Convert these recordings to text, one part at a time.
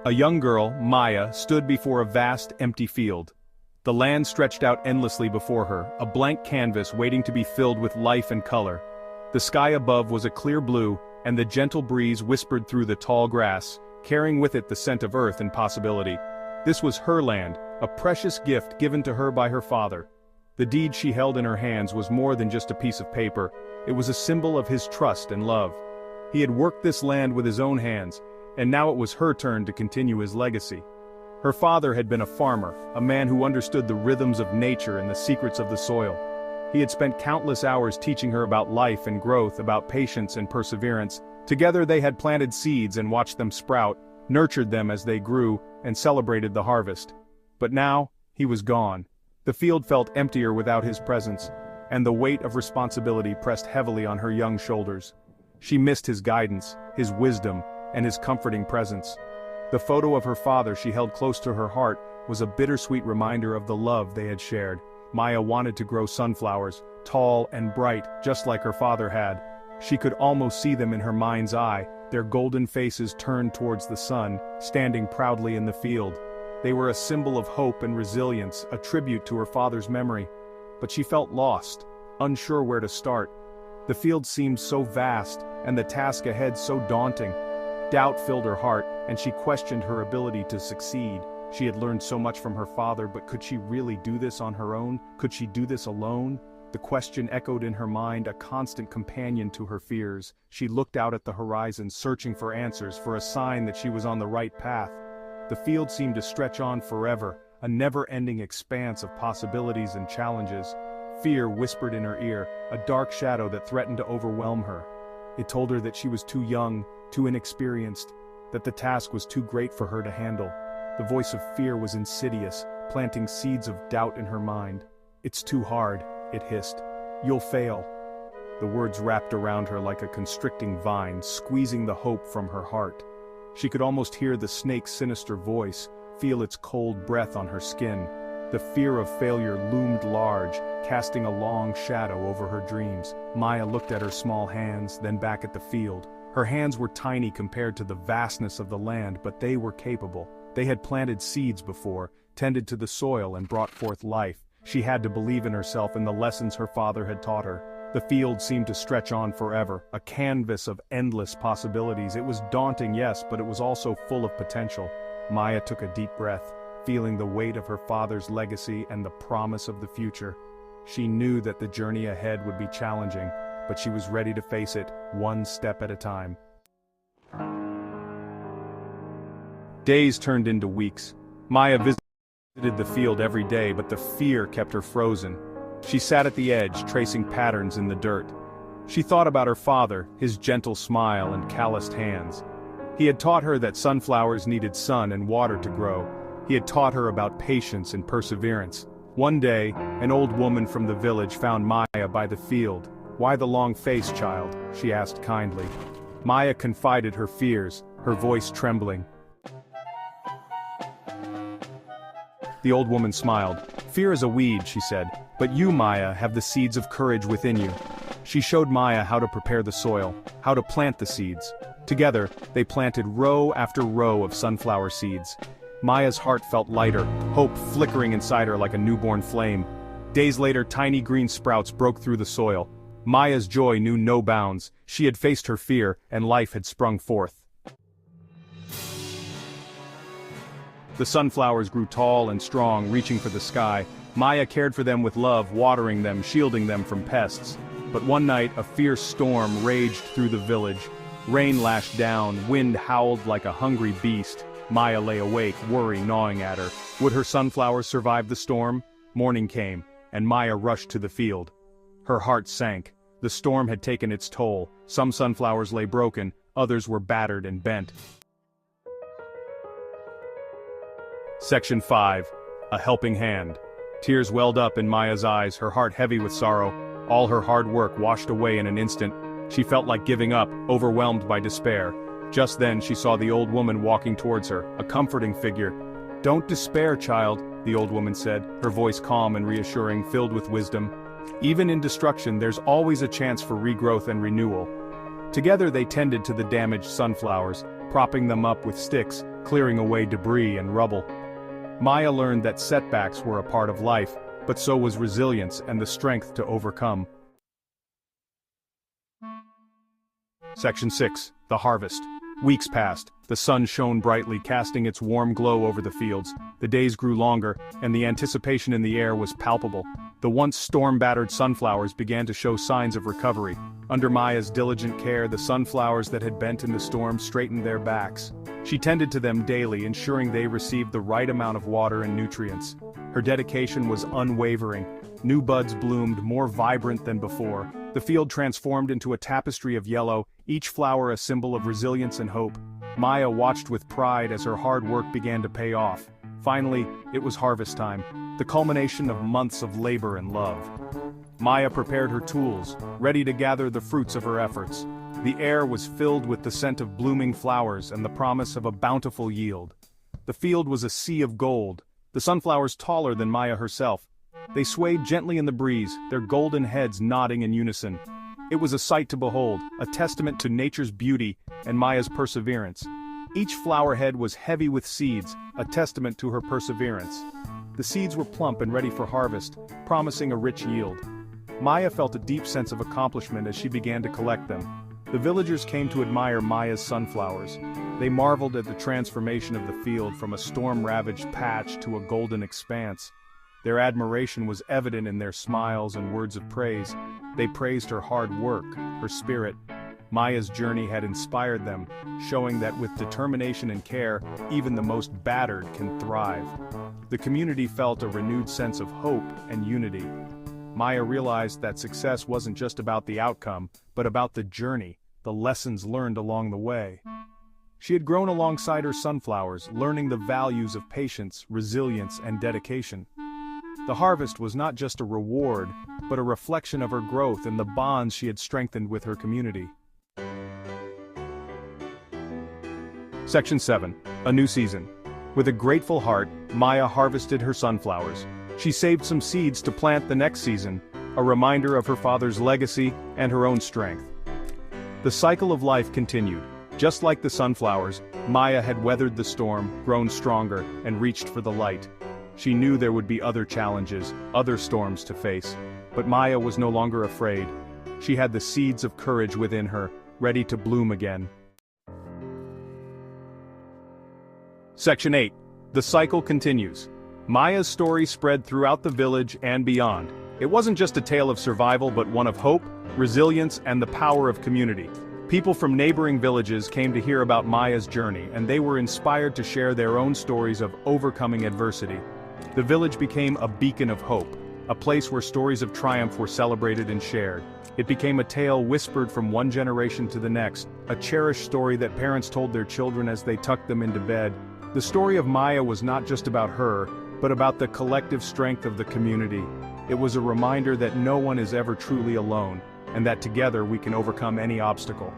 A young girl, Maya, stood before a vast, empty field. The land stretched out endlessly before her, a blank canvas waiting to be filled with life and color. The sky above was a clear blue, and the gentle breeze whispered through the tall grass, carrying with it the scent of earth and possibility. This was her land, a precious gift given to her by her father. The deed she held in her hands was more than just a piece of paper, it was a symbol of his trust and love. He had worked this land with his own hands, and now it was her turn to continue his legacy. Her father had been a farmer, a man who understood the rhythms of nature and the secrets of the soil. He had spent countless hours teaching her about life and growth, about patience and perseverance. Together they had planted seeds and watched them sprout, nurtured them as they grew, and celebrated the harvest. But now, he was gone. The field felt emptier without his presence, and the weight of responsibility pressed heavily on her young shoulders. She missed his guidance, his wisdom, and his comforting presence. The photo of her father she held close to her heart was a bittersweet reminder of the love they had shared. Maya wanted to grow sunflowers, tall and bright, just like her father had. She could almost see them in her mind's eye, their golden faces turned towards the sun, standing proudly in the field. They were a symbol of hope and resilience, a tribute to her father's memory. But she felt lost, unsure where to start. The field seemed so vast, and the task ahead so daunting. Doubt filled her heart, and she questioned her ability to succeed. She had learned so much from her father, but could she really do this on her own? Could she do this alone? The question echoed in her mind, a constant companion to her fears. She looked out at the horizon, searching for answers, for a sign that she was on the right path. The field seemed to stretch on forever, a never-ending expanse of possibilities and challenges. Fear whispered in her ear, a dark shadow that threatened to overwhelm her. It told her that she was too young, too inexperienced, that the task was too great for her to handle. The voice of fear was insidious, planting seeds of doubt in her mind. "It's too hard," it hissed. "You'll fail." The words wrapped around her like a constricting vine, squeezing the hope from her heart. She could almost hear the snake's sinister voice, feel its cold breath on her skin. The fear of failure loomed large, casting a long shadow over her dreams. Maya looked at her small hands, then back at the field. Her hands were tiny compared to the vastness of the land, but they were capable. They had planted seeds before, tended to the soil and brought forth life. She had to believe in herself and the lessons her father had taught her. The field seemed to stretch on forever, a canvas of endless possibilities. It was daunting, yes, but it was also full of potential. Maya took a deep breath, feeling the weight of her father's legacy and the promise of the future. She knew that the journey ahead would be challenging, but she was ready to face it, one step at a time. Days turned into weeks. Maya visited the field every day, but the fear kept her frozen. She sat at the edge, tracing patterns in the dirt. She thought about her father, his gentle smile and calloused hands. He had taught her that sunflowers needed sun and water to grow. He had taught her about patience and perseverance. One day, an old woman from the village found Maya by the field. "Why the long face, child?" she asked kindly. Maya confided her fears, her voice trembling. The old woman smiled. "Fear is a weed," she said, "but you, Maya, have the seeds of courage within you." She showed Maya how to prepare the soil, how to plant the seeds. Together, they planted row after row of sunflower seeds. Maya's heart felt lighter, hope flickering inside her like a newborn flame. Days later, tiny green sprouts broke through the soil. Maya's joy knew no bounds. She had faced her fear, and life had sprung forth. The sunflowers grew tall and strong, reaching for the sky. Maya cared for them with love, watering them, shielding them from pests. But one night, a fierce storm raged through the village. Rain lashed down, wind howled like a hungry beast. Maya lay awake, worry gnawing at her. Would her sunflowers survive the storm? Morning came, and Maya rushed to the field. Her heart sank. The storm had taken its toll. Some sunflowers lay broken, others were battered and bent. Section 5. A Helping Hand. Tears welled up in Maya's eyes, her heart heavy with sorrow. All her hard work washed away in an instant. She felt like giving up, overwhelmed by despair. Just then she saw the old woman walking towards her, a comforting figure. "Don't despair, child," the old woman said, her voice calm and reassuring, filled with wisdom. "Even in destruction there's always a chance for regrowth and renewal." Together they tended to the damaged sunflowers, propping them up with sticks, clearing away debris and rubble. Maya learned that setbacks were a part of life, but so was resilience and the strength to overcome. Section 6. The Harvest. Weeks passed. The sun shone brightly, casting its warm glow over the fields. The days grew longer, and the anticipation in the air was palpable. The once storm-battered sunflowers began to show signs of recovery. Under Maya's diligent care, the sunflowers that had bent in the storm straightened their backs. She tended to them daily, ensuring they received the right amount of water and nutrients. Her dedication was unwavering. New buds bloomed, more vibrant than before. The field transformed into a tapestry of yellow, each flower a symbol of resilience and hope. Maya watched with pride as her hard work began to pay off. Finally, it was harvest time, the culmination of months of labor and love. Maya prepared her tools, ready to gather the fruits of her efforts. The air was filled with the scent of blooming flowers and the promise of a bountiful yield. The field was a sea of gold, the sunflowers taller than Maya herself. They swayed gently in the breeze, their golden heads nodding in unison. It was a sight to behold, a testament to nature's beauty and Maya's perseverance. Each flower head was heavy with seeds, a testament to her perseverance. The seeds were plump and ready for harvest, promising a rich yield. Maya felt a deep sense of accomplishment as she began to collect them. The villagers came to admire Maya's sunflowers. They marveled at the transformation of the field from a storm-ravaged patch to a golden expanse. Their admiration was evident in their smiles and words of praise. They praised her hard work, her spirit. Maya's journey had inspired them, showing that with determination and care, even the most battered can thrive. The community felt a renewed sense of hope and unity. Maya realized that success wasn't just about the outcome, but about the journey, the lessons learned along the way. She had grown alongside her sunflowers, learning the values of patience, resilience, and dedication. The harvest was not just a reward, but a reflection of her growth and the bonds she had strengthened with her community. Section 7. A New Season. With a grateful heart, Maya harvested her sunflowers. She saved some seeds to plant the next season, a reminder of her father's legacy and her own strength. The cycle of life continued. Just like the sunflowers, Maya had weathered the storm, grown stronger, and reached for the light. She knew there would be other challenges, other storms to face, but Maya was no longer afraid. She had the seeds of courage within her, ready to bloom again. Section 8. The cycle continues. Maya's story spread throughout the village and beyond. It wasn't just a tale of survival, but one of hope, resilience, and the power of community. People from neighboring villages came to hear about Maya's journey, and they were inspired to share their own stories of overcoming adversity. The village became a beacon of hope, a place where stories of triumph were celebrated and shared. It became a tale whispered from one generation to the next, a cherished story that parents told their children as they tucked them into bed. The story of Maya was not just about her, but about the collective strength of the community. It was a reminder that no one is ever truly alone, and that together we can overcome any obstacle.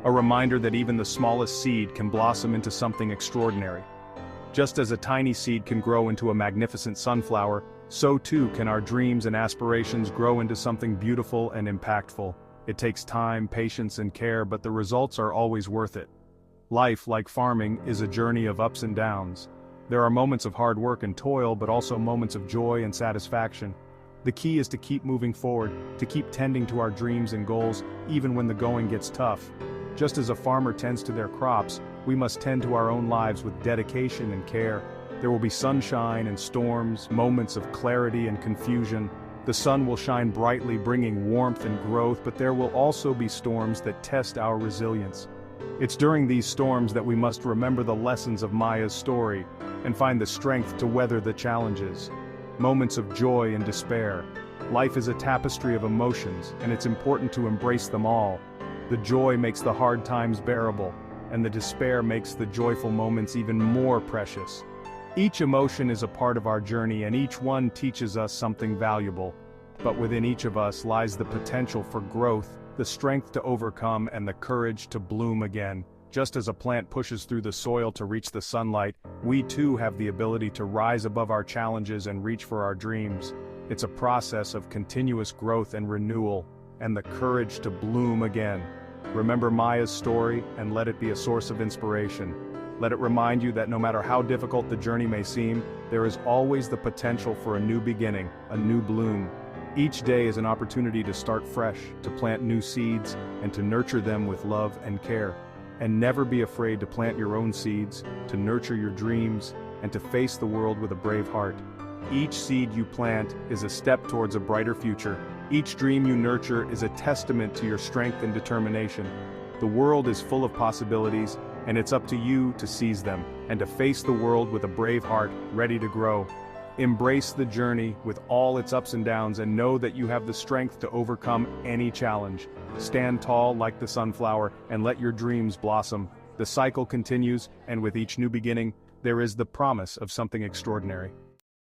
A reminder that even the smallest seed can blossom into something extraordinary. Just as a tiny seed can grow into a magnificent sunflower, so too can our dreams and aspirations grow into something beautiful and impactful. It takes time, patience, and care, but the results are always worth it. Life, like farming, is a journey of ups and downs. There are moments of hard work and toil, but also moments of joy and satisfaction. The key is to keep moving forward, to keep tending to our dreams and goals, even when the going gets tough. Just as a farmer tends to their crops, we must tend to our own lives with dedication and care. There will be sunshine and storms, moments of clarity and confusion. The sun will shine brightly, bringing warmth and growth, but there will also be storms that test our resilience. It's during these storms that we must remember the lessons of Maya's story and find the strength to weather the challenges. Moments of joy and despair. Life is a tapestry of emotions, and it's important to embrace them all. The joy makes the hard times bearable, and the despair makes the joyful moments even more precious. Each emotion is a part of our journey, and each one teaches us something valuable. But within each of us lies the potential for growth, the strength to overcome, and the courage to bloom again. Just as a plant pushes through the soil to reach the sunlight, we too have the ability to rise above our challenges and reach for our dreams. It's a process of continuous growth and renewal, and the courage to bloom again. Remember Maya's story and let it be a source of inspiration. Let it remind you that no matter how difficult the journey may seem, there is always the potential for a new beginning, a new bloom. Each day is an opportunity to start fresh, to plant new seeds, and to nurture them with love and care. And never be afraid to plant your own seeds, to nurture your dreams, and to face the world with a brave heart. Each seed you plant is a step towards a brighter future. Each dream you nurture is a testament to your strength and determination. The world is full of possibilities, and it's up to you to seize them, and to face the world with a brave heart, ready to grow. Embrace the journey with all its ups and downs, and know that you have the strength to overcome any challenge. Stand tall like the sunflower, and let your dreams blossom. The cycle continues, and with each new beginning, there is the promise of something extraordinary.